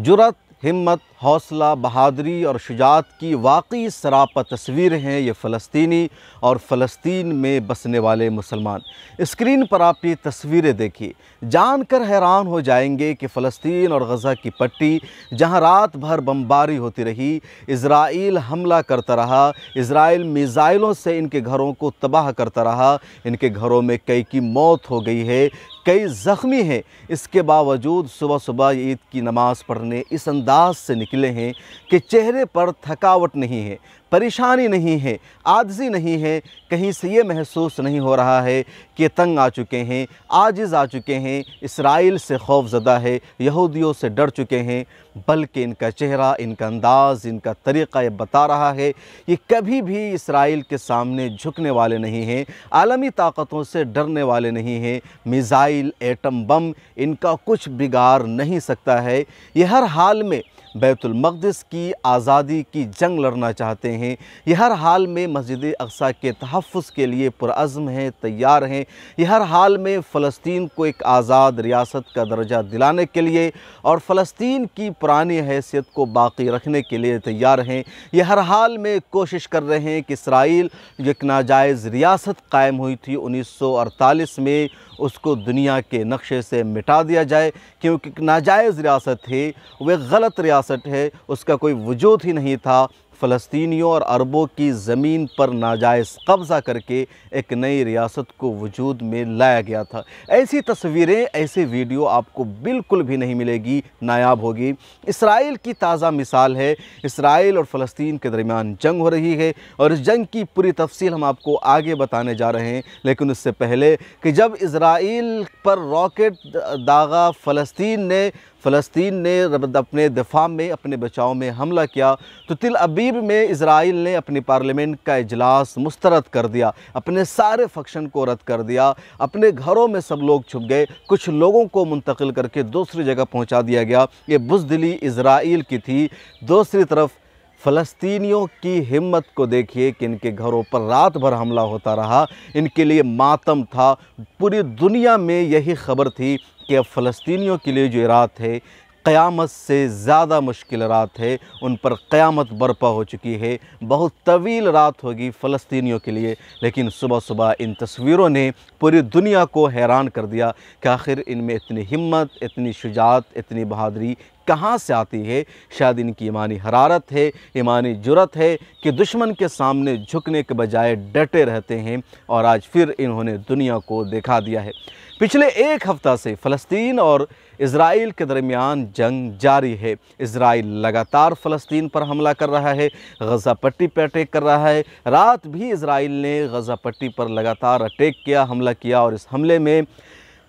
जुरत, हिम्मत, हौसला, बहादुरी और शुजाअत की वाकई सरापा तस्वीर हैं ये फ़लस्तीनी और फ़लस्तीन में बसने वाले मुसलमान। स्क्रीन पर आप ये तस्वीरें देखिए, जानकर हैरान हो जाएंगे कि फ़लस्तीन और गज़ा की पट्टी जहां रात भर बमबारी होती रही, इज़राइल हमला करता रहा, इज़राइल मिज़ाइलों से इनके घरों को तबाह करता रहा, इनके घरों में कई की मौत हो गई है, कई ज़ख्मी हैं। इसके बावजूद सुबह सुबह ईद की नमाज़ पढ़ने इस अंदाज से निकले हैं कि चेहरे पर थकावट नहीं है, परेशानी नहीं है, आजिज़ी नहीं है। कहीं से ये महसूस नहीं हो रहा है कि तंग आ चुके हैं, आजिज़ आ चुके हैं, इसराइल से खौफज़दा है, यहूदियों से डर चुके हैं, बल्कि इनका चेहरा, इनका अंदाज़, इनका तरीक़ा ये बता रहा है ये कभी भी इसराइल के सामने झुकने वाले नहीं हैं, आलमी ताकतों से डरने वाले नहीं हैं। मिज़ाइल, एटम बम इनका कुछ बिगाड़ नहीं सकता है। ये हर हाल में बैतुल मक़दिस की आज़ादी की जंग लड़ना चाहते हैं। ये हर हाल में मस्जिद अक़सा के तहफ़्फ़ुज़ के लिए पुरअज़्म हैं, तैयार हैं। ये हर हाल में फ़लस्तीन को एक आज़ाद रियासत का दर्जा दिलाने के लिए और फ़लस्तीन की पुरानी हैसियत को बाक़ी रखने के लिए तैयार हैं। ये हर हाल में कोशिश कर रहे हैं कि इसराइल जो एक नाजायज़ रियासत कायम हुई थी 1948 में, उसको दुनिया के नक्शे से मिटा दिया जाए, क्योंकि नाजायज़ रियासत है, वह गलत रियासत है, उसका कोई वजूद ही नहीं था। फ़लस्तीनियों और अरबों की ज़मीन पर नाजायज़ कब्ज़ा करके एक नई रियासत को वजूद में लाया गया था। ऐसी तस्वीरें, ऐसे वीडियो आपको बिल्कुल भी नहीं मिलेगी, नायाब होगी। इसराइल की ताज़ा मिसाल है, इसराइल और फ़लस्तीन के दरमियान जंग हो रही है और इस जंग की पूरी तफसील हम आपको आगे बताने जा रहे हैं। लेकिन उससे पहले कि जब इसराइल पर रॉकेट दागा फ़लस्तीन ने अपने दिफा में, अपने बचाव में हमला किया, तो तिल अबीब में इसराइल ने अपनी पार्लियामेंट का इजलास मुस्तरद कर दिया, अपने सारे फंक्शन को रद्द कर दिया, अपने घरों में सब लोग छुप गए, कुछ लोगों को मुंतकिल करके दूसरी जगह पहुंचा दिया गया। ये बुज़दिली इसराइल की थी। दूसरी तरफ फ़लस्तीनियों की हिम्मत को देखिए कि इनके घरों पर रात भर हमला होता रहा, इनके लिए मातम था। पूरी दुनिया में यही ख़बर थी कि अब फ़लस्तीनियों के लिए जो रात है क़यामत से ज़्यादा मुश्किल रात है, उन पर क़यामत बर्पा हो चुकी है, बहुत तवील रात होगी फ़लस्तीनियों के लिए। लेकिन सुबह सुबह इन तस्वीरों ने पूरी दुनिया को हैरान कर दिया कि आखिर इनमें इतनी हिम्मत, इतनी शुजाअत, इतनी बहादुरी कहाँ से आती है। शायद इनकी ईमानी हरारत है, ईमानी जुरत है कि दुश्मन के सामने झुकने के बजाय डटे रहते हैं, और आज फिर इन्होंने दुनिया को दिखा दिया है। पिछले एक हफ़्ता से फ़लस्तीन और इज़राइल के दरमियान जंग जारी है। इज़राइल लगातार फ़लस्तीन पर हमला कर रहा है, गज़ा पट्टी पर अटैक कर रहा है। रात भी इज़राइल ने गज़ा पट्टी पर लगातार अटैक किया, हमला किया, और इस हमले में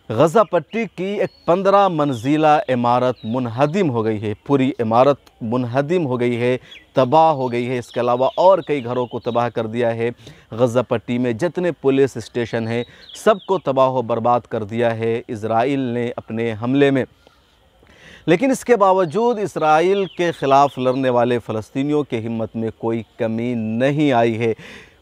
गज़ा पट्टी की एक 15 मंजिला इमारत मुनहदिम हो गई है। पूरी इमारत मुनहदिम हो गई है, तबाह हो गई है। इसके अलावा और कई घरों को तबाह कर दिया है। गज़ा पट्टी में जितने पुलिस स्टेशन हैं सबको तबाह व बर्बाद कर दिया है इज़राइल ने अपने हमले में। लेकिन इसके बावजूद इसराइल के ख़िलाफ़ लड़ने वाले फ़लस्तीनियों की हिम्मत में कोई कमी नहीं आई है।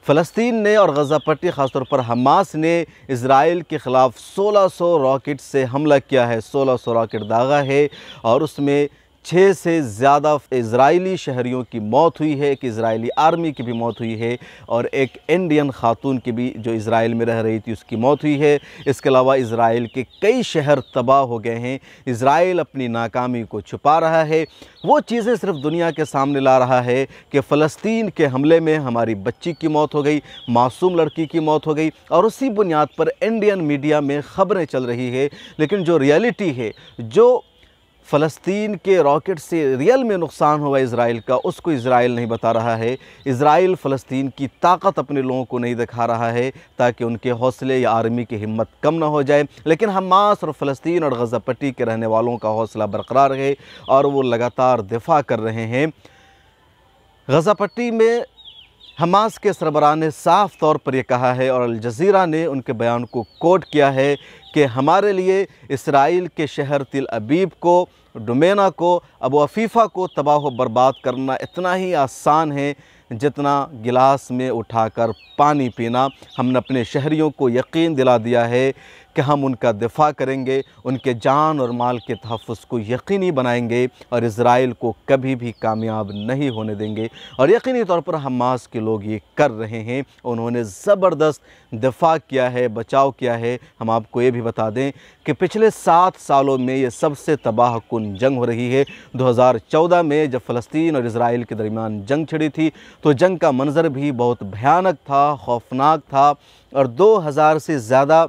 फ़लस्तीन ने और गज़ा पट्टी, ख़ासतौर पर हमास ने इज़राइल के ख़िलाफ़ 1600 रॉकेट से हमला किया है, 1600 रॉकेट दागा है, और उसमें 6 से ज़्यादा इज़राइली शहरियों की मौत हुई है, एक इज़राइली आर्मी की भी मौत हुई है, और एक इंडियन खातून की भी जो इज़राइल में रह रही थी उसकी मौत हुई है। इसके अलावा इज़राइल के कई शहर तबाह हो गए हैं। इज़राइल अपनी नाकामी को छुपा रहा है, वो चीज़ें सिर्फ दुनिया के सामने ला रहा है कि फ़लस्तीन के हमले में हमारी बच्ची की मौत हो गई, मासूम लड़की की मौत हो गई, और उसी बुनियाद पर इंडियन मीडिया में ख़बरें चल रही है। लेकिन जो रियलिटी है, जो फ़लस्तीन के रॉकेट से रियल में नुकसान हुआ इज़राइल का, उसको इज़राइल नहीं बता रहा है। इज़राइल फ़लस्तीन की ताकत अपने लोगों को नहीं दिखा रहा है ताकि उनके हौसले या आर्मी की हिम्मत कम ना हो जाए। लेकिन हमास और फ़लस्तीन और गज़ा पट्टी के रहने वालों का हौसला बरकरार है और वो लगातार दिफा कर रहे हैं। गज़ा पट्टी में हमास के सरबराह ने साफ़ तौर पर यह कहा है, और अल जज़ीरा ने उनके बयान को कोट किया है कि हमारे लिए इसराइल के शहर तिल अबीब को, डुमेना को, अबू अफ़ीफ़ा को तबाह व बर्बाद करना इतना ही आसान है जितना गिलास में उठाकर पानी पीना। हमने अपने शहरियों को यकीन दिला दिया है कि हम उनका दिफा करेंगे, उनके जान और माल के तहफ़्फ़ुज़ को यकीनी बनाएंगे और इज़राइल को कभी भी कामयाब नहीं होने देंगे। और यकीनी तौर पर हमास के लोग ये कर रहे हैं, उन्होंने ज़बरदस्त दिफा किया है, बचाव किया है। हम आपको ये भी बता दें कि पिछले 7 सालों में ये सबसे तबाहकुन जंग हो रही है। 2014 में जब फ़लस्तीन और इज़राइल के दरमियान जंग छिड़ी थी तो जंग का मंज़र भी बहुत भयानक था, खौफनाक था और 2000 से ज़्यादा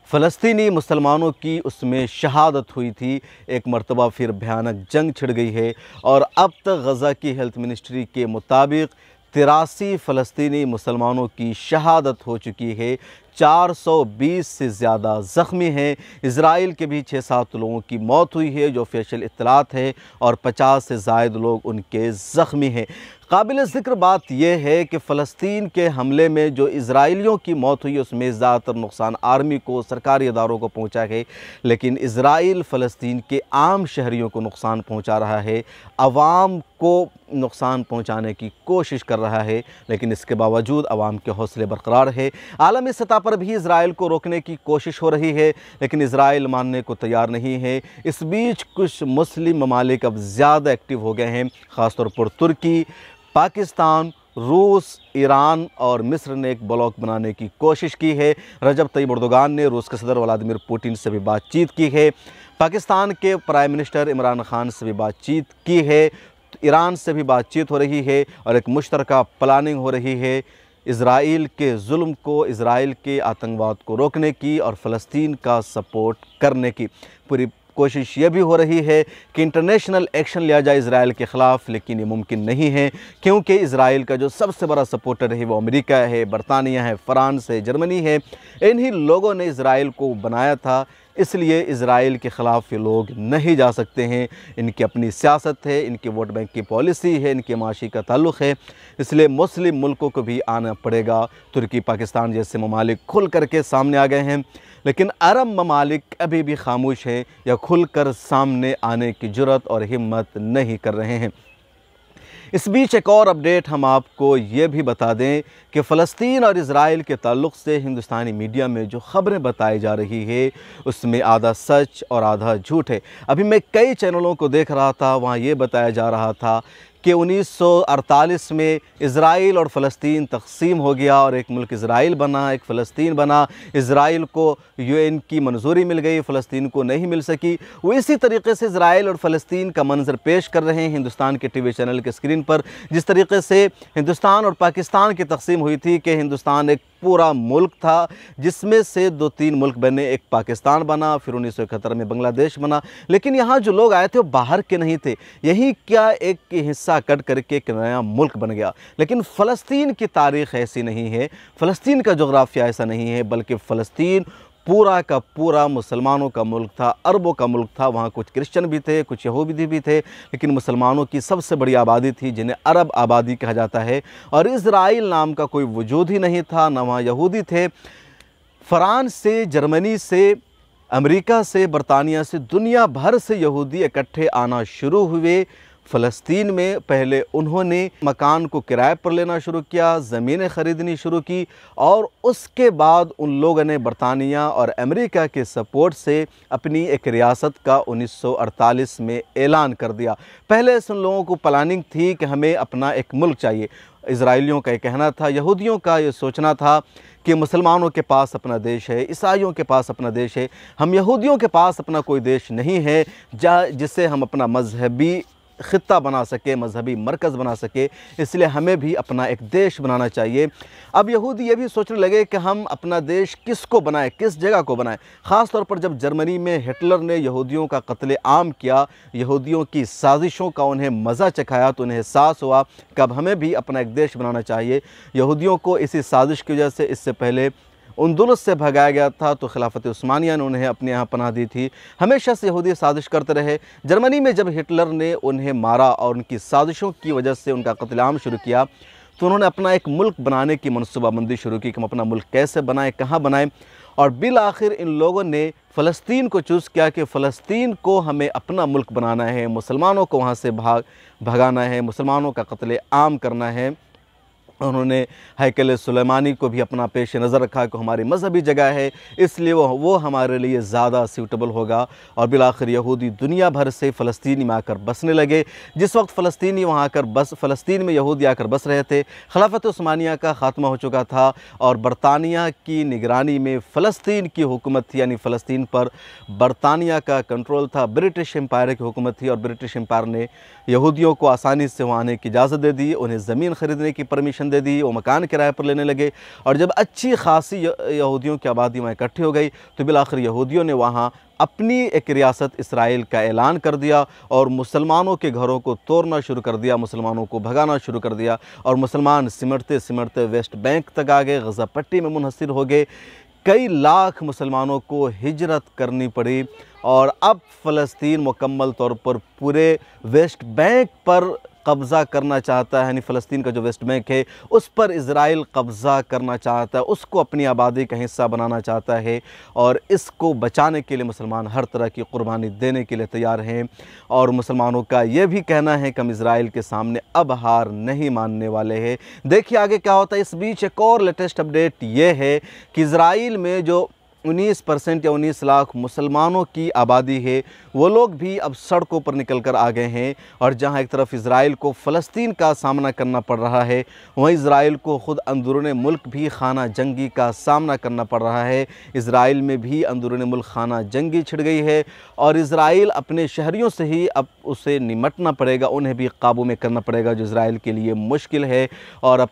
फ़लस्तीनी मुसलमानों की उसमें शहादत हुई थी। एक मरतबा फिर भयानक जंग छिड़ गई है और अब तक गज़ा की हेल्थ मिनिस्ट्री के मुताबिक 83 फ़लस्तीनी मुसलमानों की शहादत हो चुकी है, 420 से ज़्यादा ज़ख्मी हैं। इज़राइल के भी 6-7 लोगों की मौत हुई है जो ऑफिशियल इत्तलात है और 50 से ज़ायद लोग उनके ज़ख्मी हैं। काबिल ज़िक्र बात यह है कि फ़लस्तीन के हमले में जो इज़राइलियों की मौत हुई उसमें ज़्यादातर नुकसान आर्मी को, सरकारी इदारों को पहुँचा है, लेकिन इज़राइल फ़लस्तीन के आम शहरियों को नुकसान पहुँचा रहा है, अवाम को नुकसान पहुँचाने की कोशिश कर रहा है, लेकिन इसके बावजूद अवाम के हौसले बरकरार है। आलमी सतह पर भी इज़राइल को रोकने की कोशिश हो रही है, लेकिन इज़राइल मानने को तैयार नहीं है। इस बीच कुछ मुस्लिम ममालिक अब ज़्यादा एक्टिव हो गए हैं, ख़ासतौर पर तुर्की, पाकिस्तान, रूस, ईरान और मिस्र ने एक ब्लॉक बनाने की कोशिश की है। रजब तैयब एर्दोगान ने रूस के सदर व्लादिमीर पुतिन से भी बातचीत की है, पाकिस्तान के प्राइम मिनिस्टर इमरान खान से भी बातचीत की है, ईरान से भी बातचीत हो रही है और एक मुश्तरका प्लानिंग हो रही है इज़राइल के जुल्म को, इज़राइल के आतंकवाद को रोकने की और फ़लस्तीन का सपोर्ट करने की। पूरी कोशिश ये भी हो रही है कि इंटरनेशनल एक्शन लिया जाए इज़राइल के ख़िलाफ़, लेकिन ये मुमकिन नहीं है क्योंकि इज़राइल का जो सबसे बड़ा सपोर्टर है वो अमेरिका है, बरतानिया है, फ़्रांस है, जर्मनी है। इन्हीं लोगों ने इज़राइल को बनाया था, इसलिए इज़राइल के ख़िलाफ़ ये लोग नहीं जा सकते हैं। इनकी अपनी सियासत है, इनकी वोट बैंक की पॉलिसी है, इनके माशी का ताल्लुक़ है, इसलिए मुस्लिम मुल्कों को भी आना पड़ेगा। तुर्की, पाकिस्तान जैसे ममालिक खुल करके सामने आ गए हैं, लेकिन अरब ममालिक अभी भी खामोश हैं या खुलकर सामने आने की जुर्रत और हिम्मत नहीं कर रहे हैं। इस बीच एक और अपडेट हम आपको ये भी बता दें कि फ़लस्तीन और इज़राइल के ताल्लुक़ से हिंदुस्तानी मीडिया में जो ख़बरें बताई जा रही है उसमें आधा सच और आधा झूठ है। अभी मैं कई चैनलों को देख रहा था, वहाँ ये बताया जा रहा था कि 1948 में इज़राइल और फ़लस्तीन तक़सीम हो गया और एक मुल्क इज़राइल बना, एक फ़लस्तीन बना। इज़राइल को यूएन की मंजूरी मिल गई, फ़लस्तीन को नहीं मिल सकी। वो इसी तरीके से इज़राइल और फ़लस्तीन का मंजर पेश कर रहे हैं हिंदुस्तान के टीवी चैनल के स्क्रीन पर, जिस तरीके से हिंदुस्तान और पाकिस्तान की तक़सीम हुई थी कि हिंदुस्तान एक पूरा मुल्क था जिसमें से 2-3 मुल्क बने, एक पाकिस्तान बना, फिर 1971 में बांग्लादेश बना। लेकिन यहाँ जो लोग आए थे वो बाहर के नहीं थे, यही क्या एक हिस्सा कट करके एक नया मुल्क बन गया। लेकिन फ़लस्तीन की तारीख़ ऐसी नहीं है, फ़लस्तीन का जोग्राफिया ऐसा नहीं है, बल्कि फ़लस्तीन पूरा का पूरा मुसलमानों का मुल्क था, अरबों का मुल्क था। वहाँ कुछ क्रिश्चियन भी थे, कुछ यहूदी भी थे, लेकिन मुसलमानों की सबसे बड़ी आबादी थी जिन्हें अरब आबादी कहा जाता है। और इज़राइल नाम का कोई वजूद ही नहीं था, न वहाँ यहूदी थे। फ़्रांस से, जर्मनी से, अमेरिका से, बरतानिया से, दुनिया भर से यहूदी इकट्ठे आना शुरू हुए फ़लस्तीन में। पहले उन्होंने मकान को किराए पर लेना शुरू किया, ज़मीनें ख़रीदनी शुरू की और उसके बाद उन लोगों ने बरतानिया और अमेरिका के सपोर्ट से अपनी एक रियासत का 1948 में ऐलान कर दिया। पहले उन लोगों को प्लानिंग थी कि हमें अपना एक मुल्क चाहिए। इज़राइलियों का ये कहना था, यहूदियों का ये सोचना था कि मुसलमानों के पास अपना देश है, ईसाइयों के पास अपना देश है, हम यहूदियों के पास अपना कोई देश नहीं है जिसे हम अपना मजहबी ख़ित्ता बना सके, मजहबी मरकज़ बना सके, इसलिए हमें भी अपना एक देश बनाना चाहिए। अब यहूदी ये भी सोचने लगे कि हम अपना देश किसको बनाएं, किस जगह को बनाएं। ख़ास तौर पर जब जर्मनी में हिटलर ने यहूदियों का कत्ले आम किया, यहूदियों की साजिशों का उन्हें मज़ा चखाया, तो उन्हें एहसास हुआ कि अब हमें भी अपना एक देश बनाना चाहिए। यहूदियों को इसी साजिश की वजह से इससे पहले उंदुलुस से भगाया गया था, तो खिलाफत उस्मानिया ने उन्हें अपने यहाँ पनाह दी थी। हमेशा से यहूदी साजिश करते रहे। जर्मनी में जब हिटलर ने उन्हें मारा और उनकी साजिशों की वजह से उनका कत्लेआम शुरू किया, तो उन्होंने अपना एक मुल्क बनाने की मनसूबाबंदी शुरू की कि हम अपना मुल्क कैसे बनाएं, कहाँ बनाएं। और बिल आखिर इन लोगों ने फ़लस्तीन को चूज़ किया कि फ़लस्तीन को हमें अपना मुल्क बनाना है, मुसलमानों को वहाँ से भगाना है, मुसलमानों का कत्लेआम करना है। उन्होंने हैकल सुलेमानी को भी अपना पेश नज़र रखा कि हमारी मजहबी जगह है, इसलिए वो हमारे लिए ज़्यादा सूटेबल होगा। और बिलाखिर यहूदी दुनिया भर से फ़लस्तीन में आकर बसने लगे। जिस वक्त फ़लस्तीनी वहाँ आकर फ़लस्तीन में यहूदी आकर बस रहे थे, खिलाफत उस्मानिया का ख़ात्मा हो चुका था और बरतानिया की निगरानी में फ़लस्तीन की हुकूमत थी, यानी फ़लस्तीन पर बरतानिया का कंट्रोल था, ब्रिटिश एम्पायर की हुकूमत थी। और ब्रिटिश एम्पायर ने यहूदियों को आसानी से वहाँ आने की इजाज़त दे दी, उन्हें ज़मीन ख़रीदने की परमिशन दे दी, वो मकान किराए पर लेने लगे। और जब अच्छी खासी यहूदियों की आबादी वहाँ इकट्ठी हो गई तो बिलाखिर यहूदियों ने वहाँ अपनी एक रियासत इसराइल का ऐलान कर दिया और मुसलमानों के घरों को तोड़ना शुरू कर दिया, मुसलमानों को भगाना शुरू कर दिया। और मुसलमान सिमटते सिमटते वेस्ट बैंक तक आ गए, गज़ा पट्टी में मुनहसर हो गए। कई लाख मुसलमानों को हिजरत करनी पड़ी और अब फ़लस्तीन मुकम्मल तौर पर पूरे वेस्ट बैंक पर कब्ज़ा करना चाहता है, यानी फ़लस्तीन का जो वेस्ट बैंक है उस पर इज़राइल कब्ज़ा करना चाहता है, उसको अपनी आबादी का हिस्सा बनाना चाहता है। और इसको बचाने के लिए मुसलमान हर तरह की कुर्बानी देने के लिए तैयार हैं। और मुसलमानों का ये भी कहना है कि हम इज़राइल के सामने अब हार नहीं मानने वाले हैं। देखिए आगे क्या होता है। इस बीच एक और लेटेस्ट अपडेट ये है कि इज़राइल में जो 19% या 19 लाख मुसलमानों की आबादी है, वो लोग भी अब सड़कों पर निकल कर आ गए हैं। और जहां एक तरफ इज़राइल को फ़लस्तीन का सामना करना पड़ रहा है, वहीं इज़राइल को ख़ुद अंदरूनी मुल्क भी खाना जंगी का सामना करना पड़ रहा है। इज़राइल में भी अंदरूनी मुल्क खाना जंगी छिड़ गई है और इज़राइल अपने शहरियों से ही अब उसे निमटना पड़ेगा, उन्हें भी काबू में करना पड़ेगा, जो इज़राइल के लिए मुश्किल है। और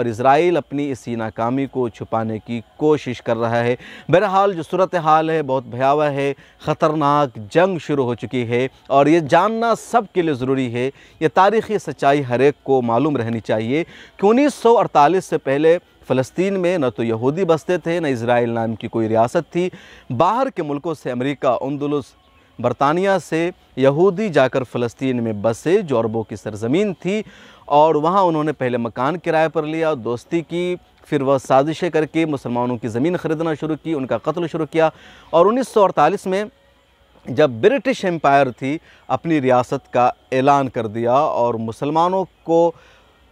इज़राइल अपनी इसी नाकामी को छुपाने की कोशिश कर रहा है। बहरहाल जो सूरत हाल है बहुत भयावह है, ख़तरनाक जंग शुरू हो चुकी है और ये जानना सब के लिए ज़रूरी है। ये तारीख़ी सच्चाई हर एक को मालूम रहनी चाहिए कि 1948 से पहले फ़लस्तीन में न तो यहूदी बसते थे, न इज़राइल नाम की कोई रियासत थी। बाहर के मुल्कों से अमेरिका, अंदलुस, बरतानिया से यहूदी जाकर फ़लस्तीन में बसे, जो अरबों की सरज़मीन थी। और वहाँ उन्होंने पहले मकान किराए पर लिया, दोस्ती की, फिर वह साजिशें करके मुसलमानों की ज़मीन ख़रीदना शुरू की, उनका कत्ल शुरू किया। और 1948 में जब ब्रिटिश एम्पायर थी, अपनी रियासत का ऐलान कर दिया और मुसलमानों को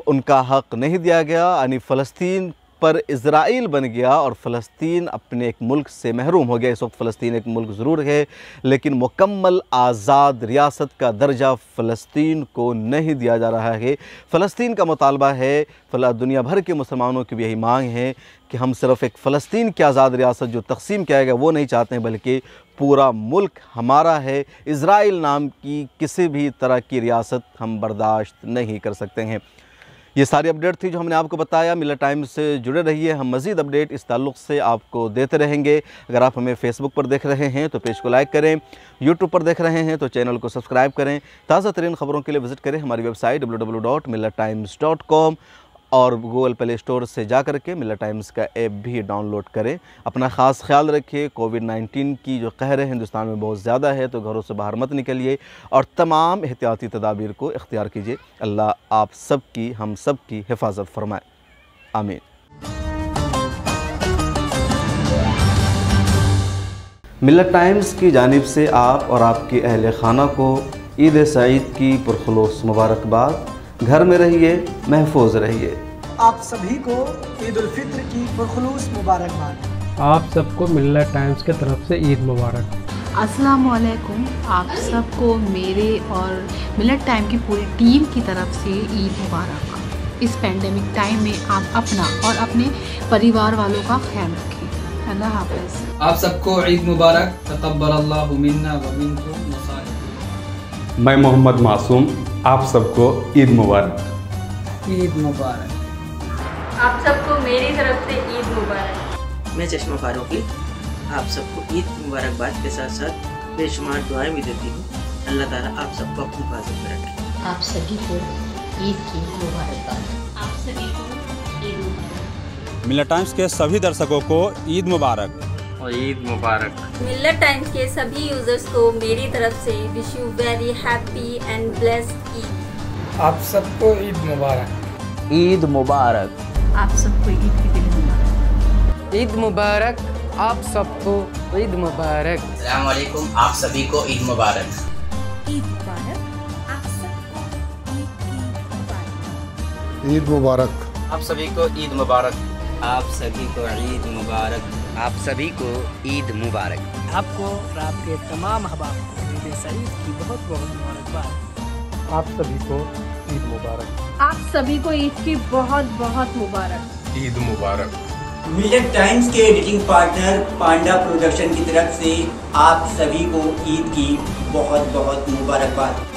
उनका हक़ नहीं दिया गया, यानी फ़लस्तीन पर इज़राइल बन गया और फ़लस्तीन अपने एक मुल्क से महरूम हो गया। इस वक्त फ़लस्तीन एक मुल्क ज़रूर है, लेकिन मुकम्मल आज़ाद रियासत का दर्जा फ़लस्तीन को नहीं दिया जा रहा है। फ़लस्तीन का मुतालबा है, दुनिया भर के मुसलमानों की भी यही मांग है कि हम सिर्फ़ एक फ़लस्तीन की आज़ाद रियासत जो तक़सीम किया गया वो नहीं चाहते हैं, बल्कि पूरा मुल्क हमारा है। इज़राइल नाम की किसी भी तरह की रियासत हम बर्दाश्त नहीं कर सकते हैं। ये सारी अपडेट थी जो हमने आपको बताया। मिलत टाइम्स से जुड़े रहिए, हम मज़ीद अपडेट इस ताल्लुक़ से आपको देते रहेंगे। अगर आप हमें फ़ेसबुक पर देख रहे हैं तो पेज को लाइक करें, यूट्यूब पर देख रहे हैं तो चैनल को सब्सक्राइब करें। ताज़ा तरीन ख़बरों के लिए विज़िट करें हमारी वेबसाइट www.millattimes.com और गूगल प्ले स्टोर से जा कर के मिलत टाइम्स का ऐप भी डाउनलोड करें। अपना ख़ास ख्याल रखिए। कोविड-19 की जो कहर है हिंदुस्तान में बहुत ज़्यादा है, तो घरों से बाहर मत निकलिए और तमाम एहतियाती तदाबीर को इख्तियार कीजिए। अल्लाह आप सब की, हम सब की हिफाजत फरमाए। आमीन। मिलत टाइम्स की जानिब से आप और आपके अहल खाना को ईद सईद की पुरखुलूस मुबारकबाद। घर में रहिए, महफूज रहिए। आप सभी को ईद उल फित्र की पुरखुलूस मुबारकबाद। आप सबको मिलत टाइम्स के तरफ से ईद मुबारक। अस्सलाम वालेकुम। आप सबको मेरे और मिलत टाइम की पूरी टीम की तरफ से ईद मुबारक। इस पेंडेमिक टाइम में आप अपना और अपने परिवार वालों का ख्याल रखें। अल्लाह हाफ़िज़। आप सबको ईद मुबारक। तक़ब्बलल्लाहु मिन्ना व मिनकुम मसालिह। मैं मोहम्मद मासूम, आप सबको ईद मुबारक। ईद मुबारक। आप सबको मेरी तरफ से ईद मुबारक। मैं चश्मा फारूकी आप सबको ईद की मुबारकबाद के साथ साथ बेशुमार दुआएं भी देती हूँ। अल्लाह ताला आप सबको अपनी हिफाजत में रखे। आप सभी को ईद की मुबारकबाद। आप सभी को ईद मुबारक। मिलत टाइम्स के सभी दर्शकों को ईद मुबारक और ईद मुबारक। मिलत टाइम्स के सभी यूजर्स को मेरी तरफ से wish you very happy and blessed Eid. आप सबको ईद मुबारक। ईद मुबारक। आप सबको ईद की दिल मुबारक। ईद मुबारक। आप सबको ईद मुबारक। अस्सलाम वालेकुम, आप सभी को ईद मुबारक। ईद मुबारक। आप सबको ईद की मुबारक। ईद मुबारक। आप सभी को ईद मुबारक। आप सभी को ईद मुबारक। आप सभी को ईद मुबारक। आपको और आपके तमाम अहबाब को ईद सईद की बहुत बहुत मुबारकबाद। आप सभी को ईद मुबारक। आप सभी को ईद की बहुत बहुत मुबारक। ईद मुबारक। मिलेट टाइम्स के एडिटिंग पार्टनर पांडा प्रोडक्शन की तरफ से आप सभी को ईद की बहुत बहुत मुबारकबाद।